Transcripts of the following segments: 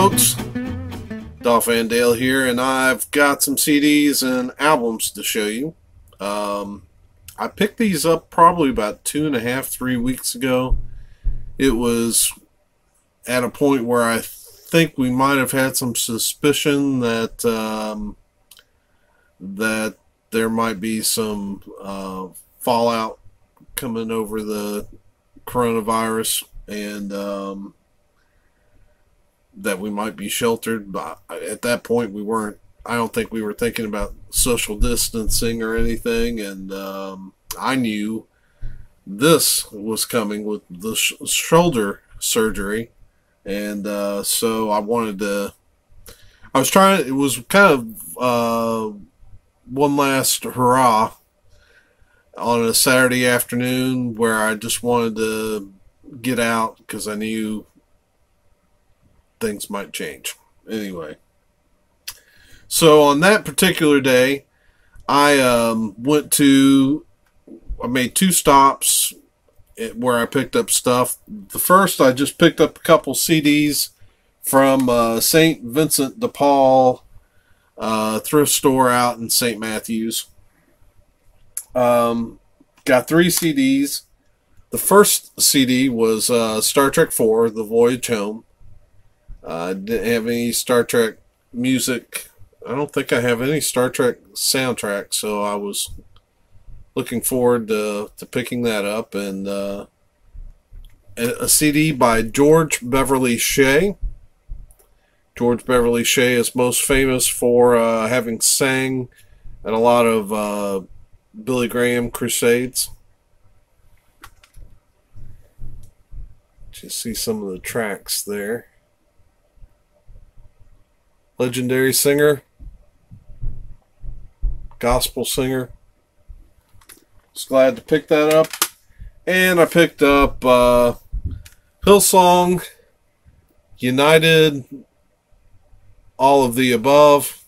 folks, Dolph Van Dale here, and I've got some CDs and albums to show you. I picked these up probably about 2.5, 3 weeks ago. It was at a point where I think we might have had some suspicion that that there might be some fallout coming over the coronavirus, and that we might be sheltered. But at that point, we weren't. I don't think we were thinking about social distancing or anything, and I knew this was coming with the shoulder surgery, and so I wanted to. I was trying. It was kind of one last hurrah on a Saturday afternoon where I just wanted to get out because I knew things might change. Anyway, so on that particular day, I made 2 stops where I picked up stuff. The first, I just picked up a couple CDs from St. Vincent de Paul thrift store out in St. Matthews. Got 3 CDs. The first CD was Star Trek IV, The Voyage Home. I didn't have any Star Trek music. I don't think I have any Star Trek soundtrack, so I was looking forward to picking that up. And a CD by George Beverly Shea. George Beverly Shea is most famous for having sang at a lot of Billy Graham crusades. Just see some of the tracks there. Legendary singer, gospel singer. Just glad to pick that up. And I picked up Hillsong, United, all of the above.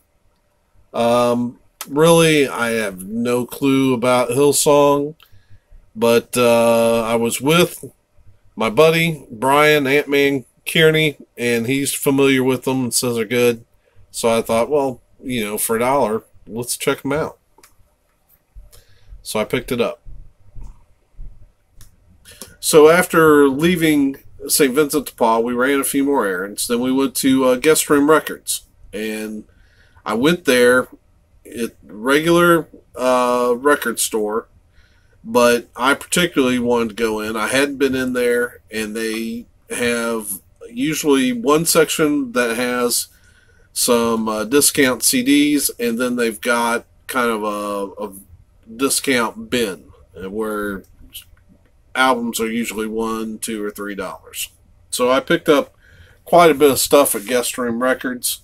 Really, I have no clue about Hillsong, but I was with my buddy Brian Ant-Man Kearney, and he's familiar with them and says they're good. So I thought, well, you know, for $1, let's check them out. So I picked it up. So after leaving St. Vincent de Paul, we ran a few more errands. Then we went to Guest Room Records, and I went there at regular record store, but I particularly wanted to go in. I hadn't been in there, and they have usually one section that has some discount CDs, and then they've got kind of a discount bin where albums are usually $1, $2, or $3. So I picked up quite a bit of stuff at Guest Room Records,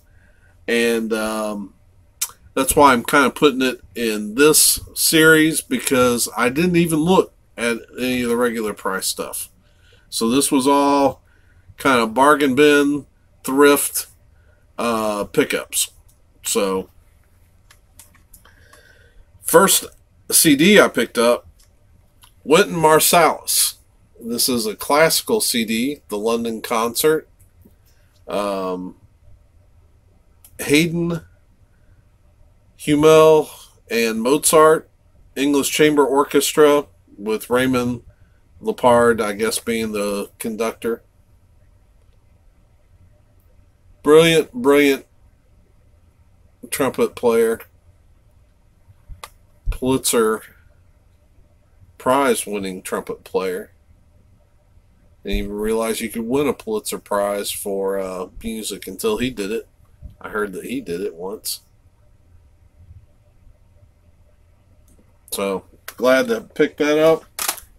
and that's why I'm kind of putting it in this series, because I didn't even look at any of the regular price stuff. So this was all kind of bargain bin, thrift pickups. So first CD I picked up, Wynton Marsalis. This is a classical CD, the London Concert. Haydn, Hummel, and Mozart, English Chamber Orchestra with Raymond Lepard, I guess, being the conductor. Brilliant, brilliant trumpet player. Pulitzer Prize winning trumpet player. Didn't even realize you could win a Pulitzer Prize for music until he did it. I heard that he did it once. So, glad to pick that up.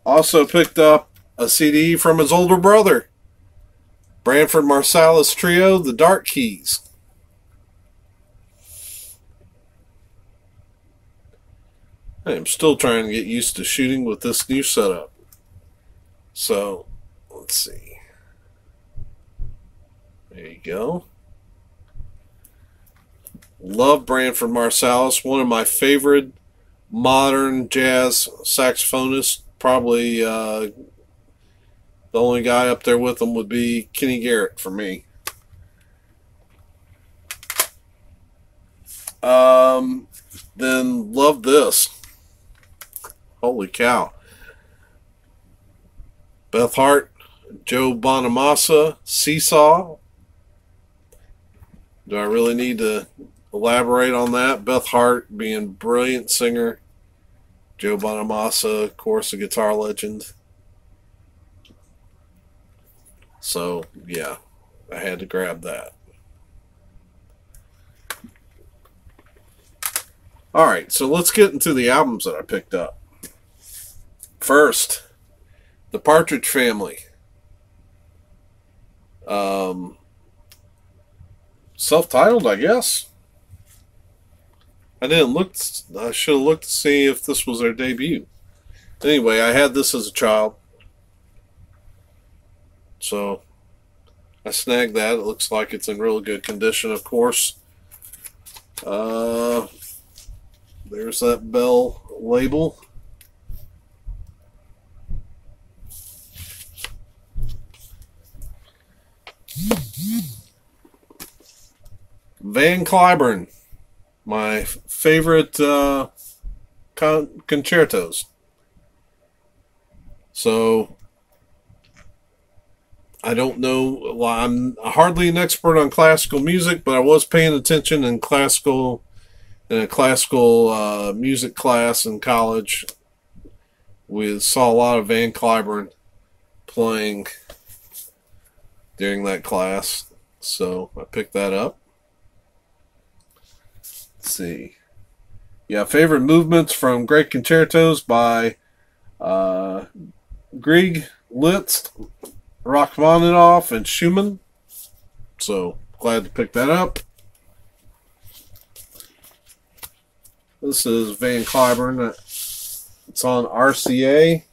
Also picked up a CD from his older brother, Branford Marsalis Trio, The Dark Keys. I am still trying to get used to shooting with this new setup. So, let's see. There you go. Love Branford Marsalis, one of my favorite modern jazz saxophonists. Probably the only guy up there with him would be Kenny Garrett for me. Then love this. Holy cow. Beth Hart, Joe Bonamassa, Seesaw. Do I really need to elaborate on that? Beth Hart being a brilliant singer. Joe Bonamassa, of course, a guitar legend. So, yeah, I had to grab that. Alright, so let's get into the albums that I picked up. First, The Partridge Family. Self-titled, I guess. I didn't look. I should have looked to see if this was their debut. Anyway, I had this as a child, so I snagged that. It looks like it's in really good condition, of course. There's that bell label. Van Cliburn, my favorite concertos. So, I don't know, well, I'm hardly an expert on classical music, but I was paying attention in a classical music class in college. We saw a lot of Van Cliburn playing during that class, so I picked that up. Let's see. Yeah, favorite movements from Great Concertos by Grieg, Liszt, Rachmaninoff, and Schumann. So, glad to pick that up. This is Van Cliburn. It's on RCA.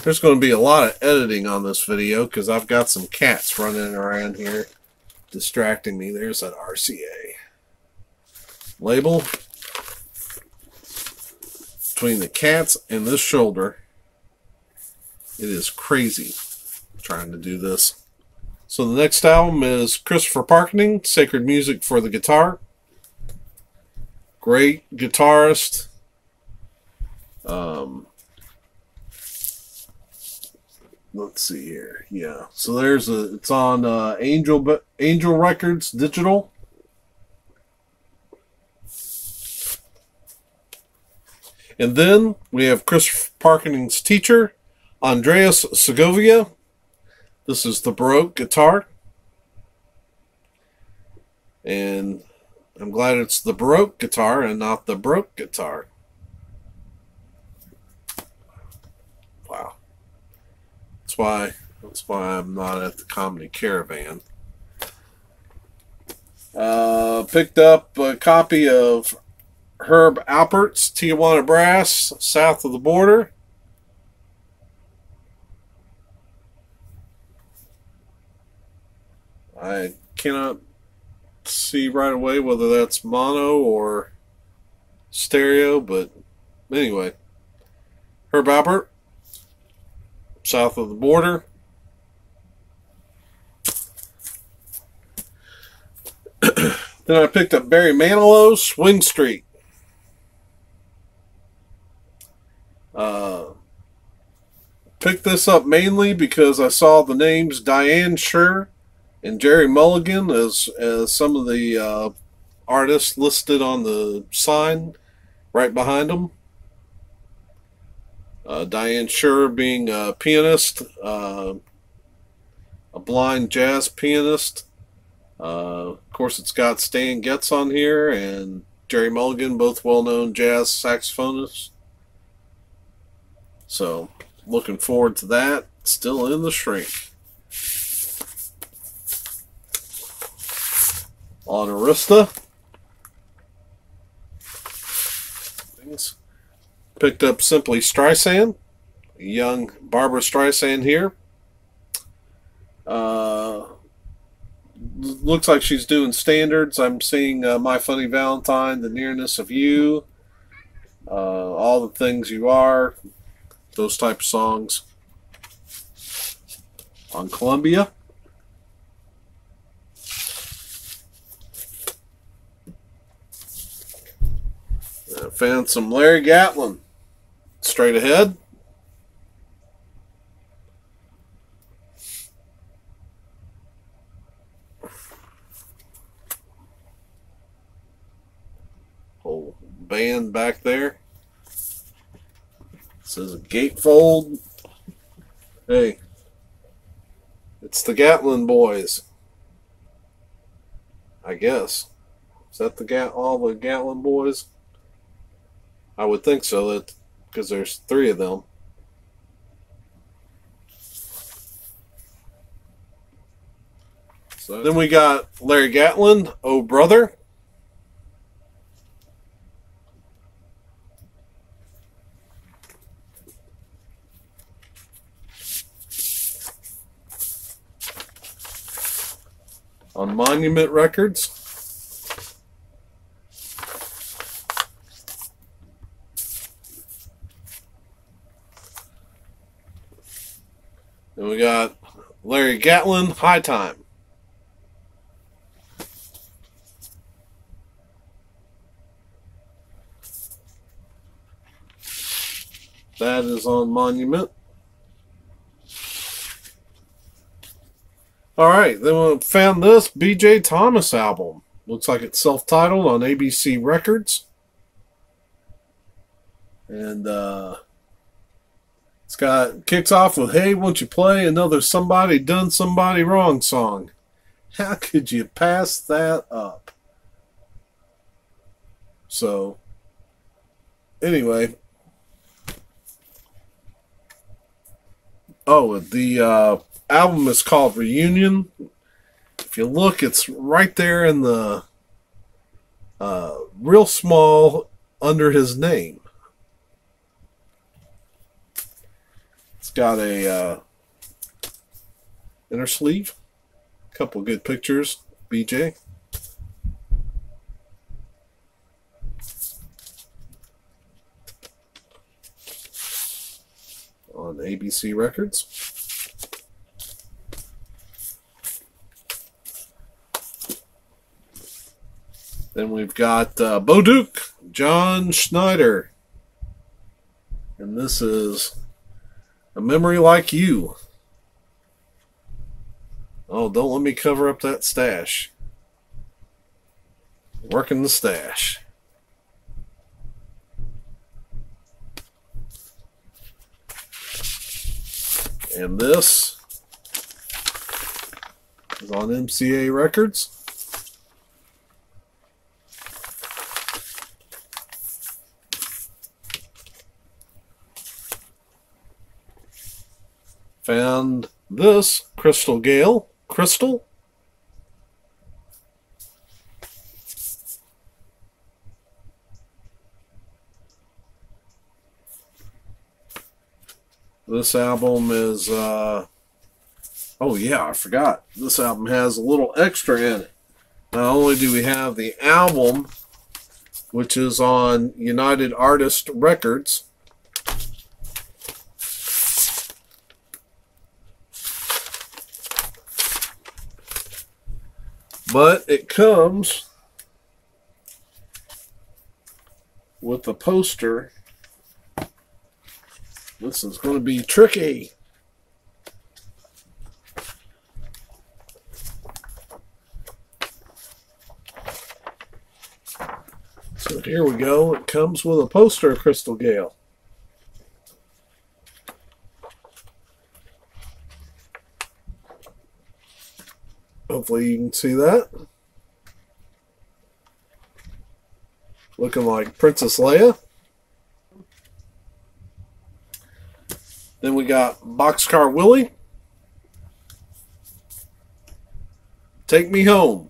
There's going to be a lot of editing on this video because I've got some cats running around here distracting me. There's that RCA label. Between the cats and this shoulder, it is crazy trying to do this. So the next album is Christopher Parkening, Sacred Music for the Guitar. Great guitarist. Let's see here. Yeah. So it's on Angel Records Digital. And then we have Christopher Parkening's teacher, Andreas Segovia. This is the Baroque guitar. And I'm glad it's the Baroque guitar and not the Broke guitar. Wow. That's why I'm not at the Comedy Caravan. Picked up a copy of Herb Alpert's Tijuana Brass, South of the Border. I cannot see right away whether that's mono or stereo, but anyway. Herb Alpert, South of the Border. Then I picked up Barry Manilow's Swing Street. Picked this up mainly because I saw the names Diane Scher and Jerry Mulligan as some of the artists listed on the sign right behind them. Diane Scher being a pianist, a blind jazz pianist. Of course, it's got Stan Getz on here and Jerry Mulligan, both well-known jazz saxophonists. So, looking forward to that. Still in the shrink. On Arista. Picked up Simply Streisand. Young Barbara Streisand here. Looks like she's doing standards. I'm seeing My Funny Valentine, The Nearness of You, All the Things You Are, those type of songs. On Columbia. Found some Larry Gatlin. Straight ahead. Whole band back there. This is a gatefold. Hey, it's the Gatlin boys. I guess. Is that all the Gatlin boys? I would think so, that because there's 3 of them. So then we got Larry Gatlin, Oh Brother. On Monument Records. Then we got Larry Gatlin, High Time. That is on Monument. Alright, then we found this B.J. Thomas album. Looks like it's self-titled on ABC Records. And kicks off with, "Hey, won't you play another Somebody Done Somebody Wrong song?" How could you pass that up? So, anyway. Oh, the album is called Reunion. If you look, it's right there in the real small under his name. It's got a inner sleeve. A couple good pictures. BJ. On ABC Records. Then we've got Bo Duke, John Schneider. And this is A Memory Like You. Oh, don't let me cover up that stash. Working the stash. And this is on MCA Records. Found this Crystal Gale. Crystal. This album is, oh yeah, I forgot. This album has a little extra in it. Not only do we have the album, which is on United Artist Records, but it comes with a poster. This is going to be tricky. So here we go. It comes with a poster of Crystal Gale. Hopefully you can see that. Looking like Princess Leia. Then we got Boxcar Willie. Take Me Home.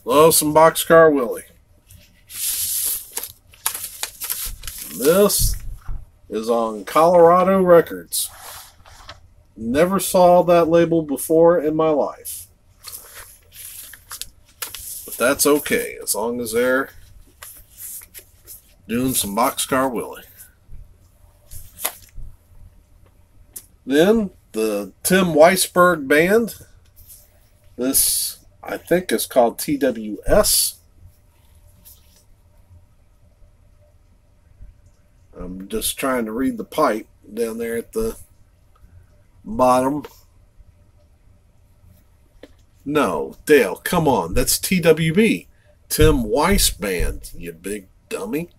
Love some Boxcar Willie. This is on Colorado Records. Never saw that label before in my life. But that's okay, as long as they're doing some Boxcar Willie. Then the Tim Weisberg Band. This, I think, is called TWS. I'm just trying to read the pipe down there at the bottom. No, Dale, come on. That's TWB. Tim Weiss Band, you big dummy.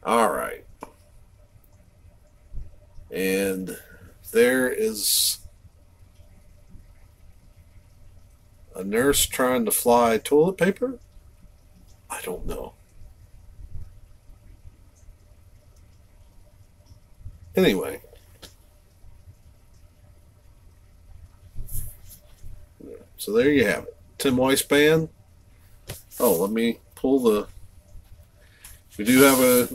All right. And there is a nurse trying to fly toilet paper? I don't know. Anyway. So there you have it. Tim Weiss Band. Oh, let me pull the... We do have a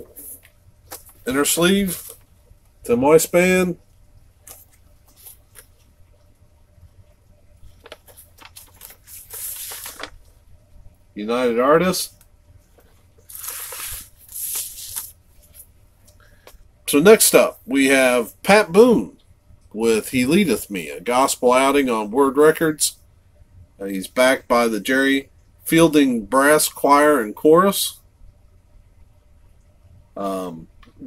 inner sleeve. Tim Weiss Band. United Artists. So next up, we have Pat Boone with He Leadeth Me, a gospel outing on Word Records. He's backed by the Jerry Fielding Brass Choir and Chorus.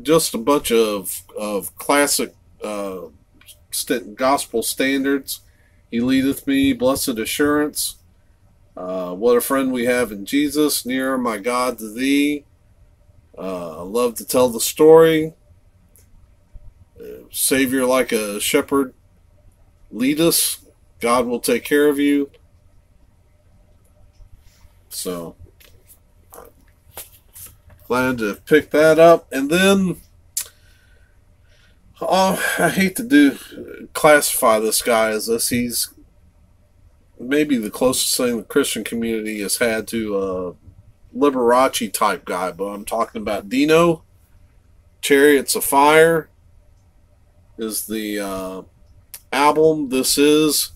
Just a bunch of classic gospel standards. He Leadeth Me, Blessed Assurance, What a Friend We Have in Jesus, Nearer My God to Thee, I Love to Tell the Story, Savior Like a Shepherd, Lead Us, God Will Take Care of You. So, glad to pick that up. And then, oh, I hate to classify this guy as this. He's maybe the closest thing the Christian community has had to a Liberace type guy, but I'm talking about Dino. Chariots of Fire is the album. This is,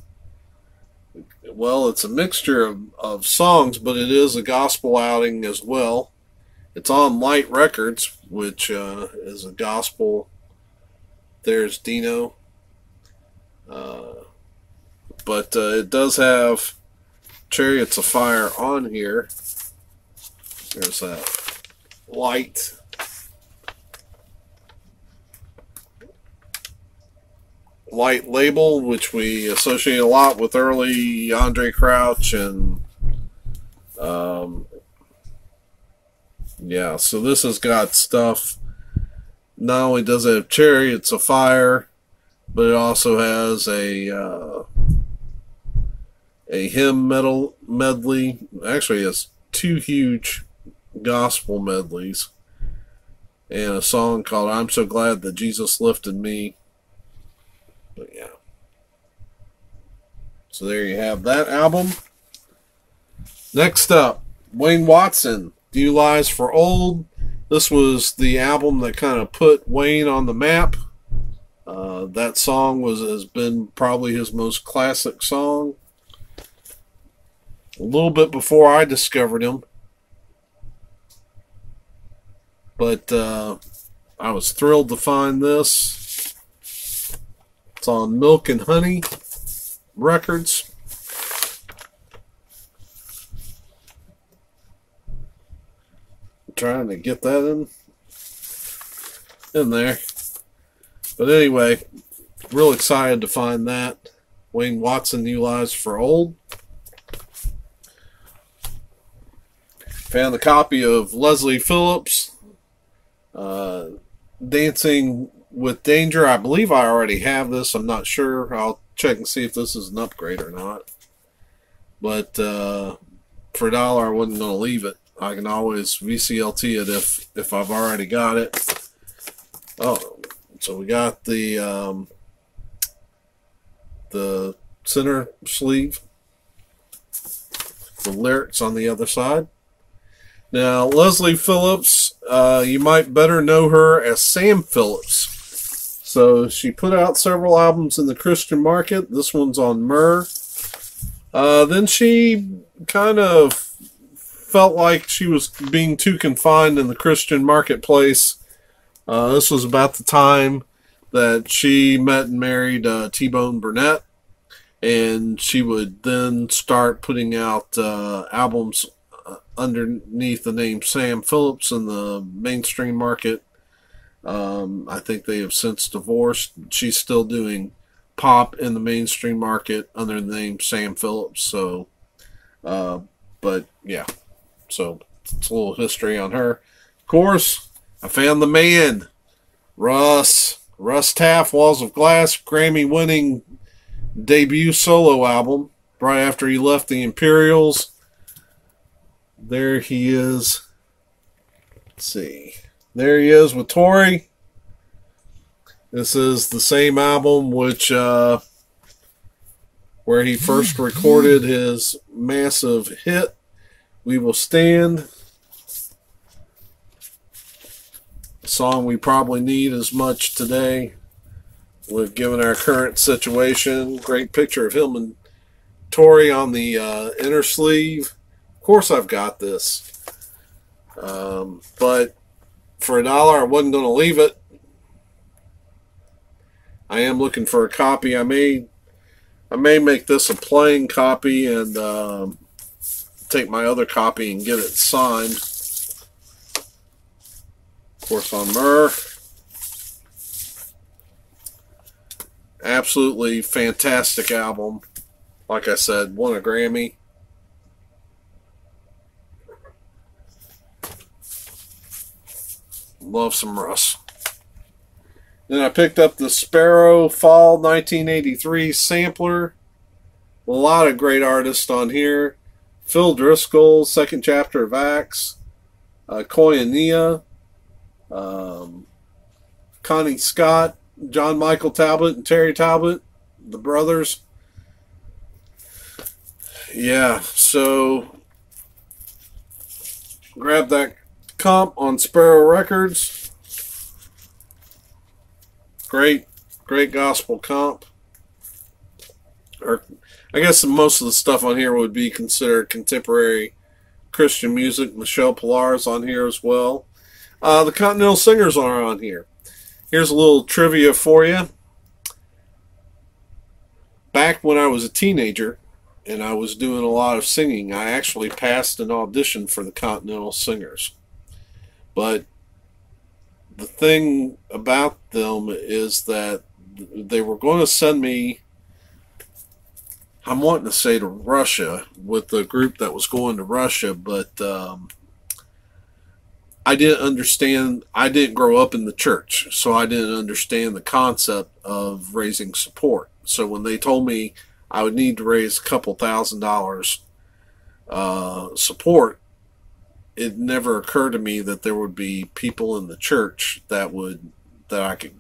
well, it's a mixture of songs, but it is a gospel outing as well. It's on Light Records, which is a gospel. There's Dino. But it does have Chariots of Fire on here. There's that light. Light label, which we associate a lot with early Andre Crouch and yeah, so this has got stuff. Not only does it have Chariots of Fire, but it also has a hymn medley. Actually, it's two huge gospel medleys and a song called I'm So Glad That Jesus Lifted Me. But yeah. So there you have that album. Next up, Wayne Watson, Few Lies for Old. This was the album that kind of put Wayne on the map. That song has been probably his most classic song. A little bit before I discovered him. But I was thrilled to find this. It's on Milk and Honey Records. Trying to get that in there. But anyway, real excited to find that. Wayne Watson, New Lives for Old. Found a copy of Leslie Phillips, Dancing with Danger. I believe I already have this. I'm not sure. I'll check and see if this is an upgrade or not. But for $1, I wasn't going to leave it. I can always VCLT it if I've already got it. Oh, so we got the center sleeve. The lyrics on the other side. Now, Leslie Phillips, you might better know her as Sam Phillips. So she put out several albums in the Christian market. This one's on Myrrh. Then she kind of felt like she was being too confined in the Christian marketplace. This was about the time that she met and married T-Bone Burnett, and she would then start putting out albums underneath the name Sam Phillips in the mainstream market. I think they have since divorced. She's still doing pop in the mainstream market under the name Sam Phillips. So, but yeah, so it's a little history on her. Of course, I found the man, Russ Taff, Walls of Glass, Grammy-winning debut solo album right after he left the Imperials. There he is. Let's see. There he is with Tori. This is the same album which where he first recorded his massive hit, We Will Stand. A song we probably need as much today, with given our current situation. Great picture of him and Tori on the inner sleeve. Of course I've got this. But for $1, I wasn't going to leave it. I am looking for a copy. I may make this a plain copy and take my other copy and get it signed. Of course, on Myrrh. Absolutely fantastic album. Like I said, won a Grammy. Love some Russ. Then I picked up the Sparrow Fall 1983 sampler. A lot of great artists on here. Phil Driscoll, Second Chapter of Acts. Koinonia. Connie Scott. John Michael Talbot and Terry Talbot. The brothers. Yeah, so grab that comp on Sparrow Records. Great gospel comp. Or I guess most of the stuff on here would be considered contemporary Christian music. Michelle Pillar's on here as well. The Continental Singers are on here. Here's a little trivia for you. Back when I was a teenager and I was doing a lot of singing, I actually passed an audition for the Continental Singers. But the thing about them is that they were going to send me, I'm wanting to say to Russia, with the group that was going to Russia, but I didn't understand, I didn't grow up in the church, so I didn't understand the concept of raising support. So when they told me I would need to raise a couple $1,000 support, it never occurred to me that there would be people in the church that I could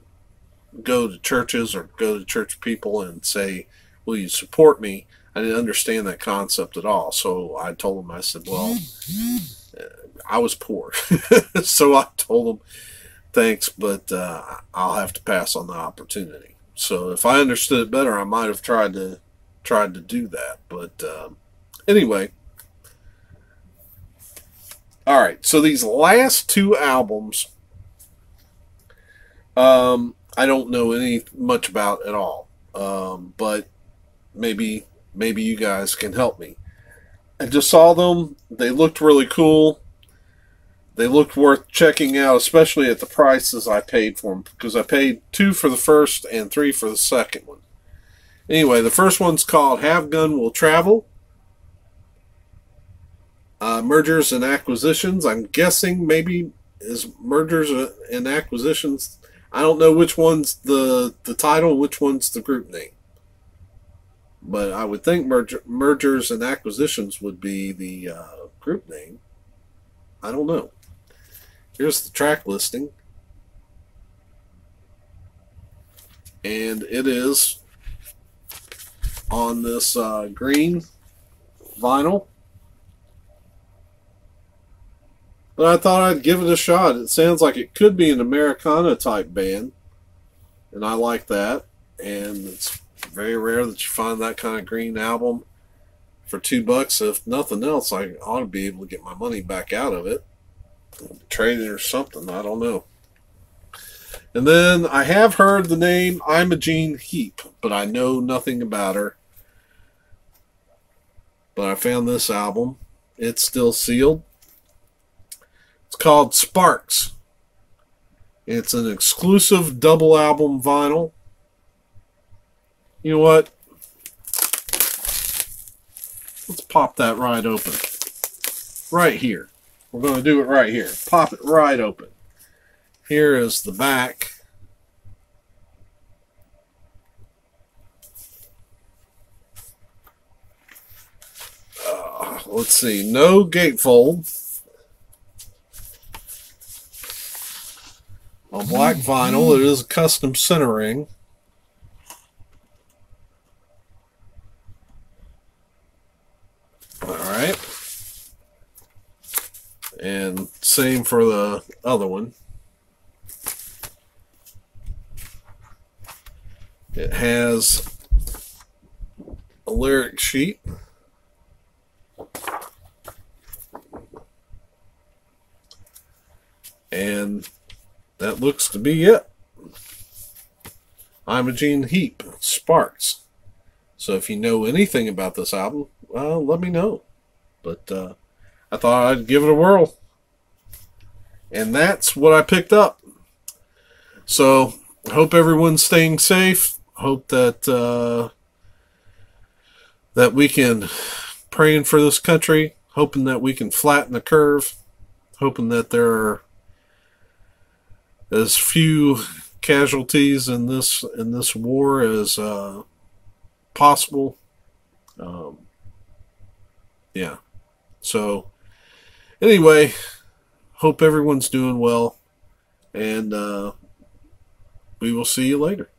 go to churches or go to church people and say, will you support me? I didn't understand that concept at all. So I told them, I said, well, I was poor. So I told them, thanks, but I'll have to pass on the opportunity. So if I understood it better, I might have tried to do that. But anyway. All right, so these last two albums, I don't know much about at all, but maybe you guys can help me. I just saw them; they looked really cool. They looked worth checking out, especially at the prices I paid for them, because I paid $2 for the first and $3 for the second one. Anyway, the first one's called "Have Gun Will Travel." Mergers and Acquisitions. I'm guessing maybe is Mergers and Acquisitions. I don't know which one's the title, which one's the group name. But I would think Mergers and Acquisitions would be the group name. I don't know. Here's the track listing. And it is on this green vinyl. But I thought I'd give it a shot. It sounds like it could be an Americana type band. And I like that. And it's very rare that you find that kind of green album for $2. If nothing else, I ought to be able to get my money back out of it. Trade it or something. I don't know. And then I have heard the name Imogene Heap, but I know nothing about her. But I found this album. It's still sealed. It's called Sparks. It's an exclusive double album vinyl. You know what? Let's pop that right open. Right here. We're going to do it right here. Pop it right open. Here is the back. Let's see. No gatefold. On black vinyl, it is a custom centering. Alright. And same for the other one. It has a lyric sheet. And that looks to be it. Imogene Heap, Sparks. So if you know anything about this album, let me know. But I thought I'd give it a whirl. And that's what I picked up. So I hope everyone's staying safe. Hope that that we can, praying for this country, hoping that we can flatten the curve, hoping that there are as few casualties in this war as possible. Yeah. So anyway, hope everyone's doing well, and we will see you later.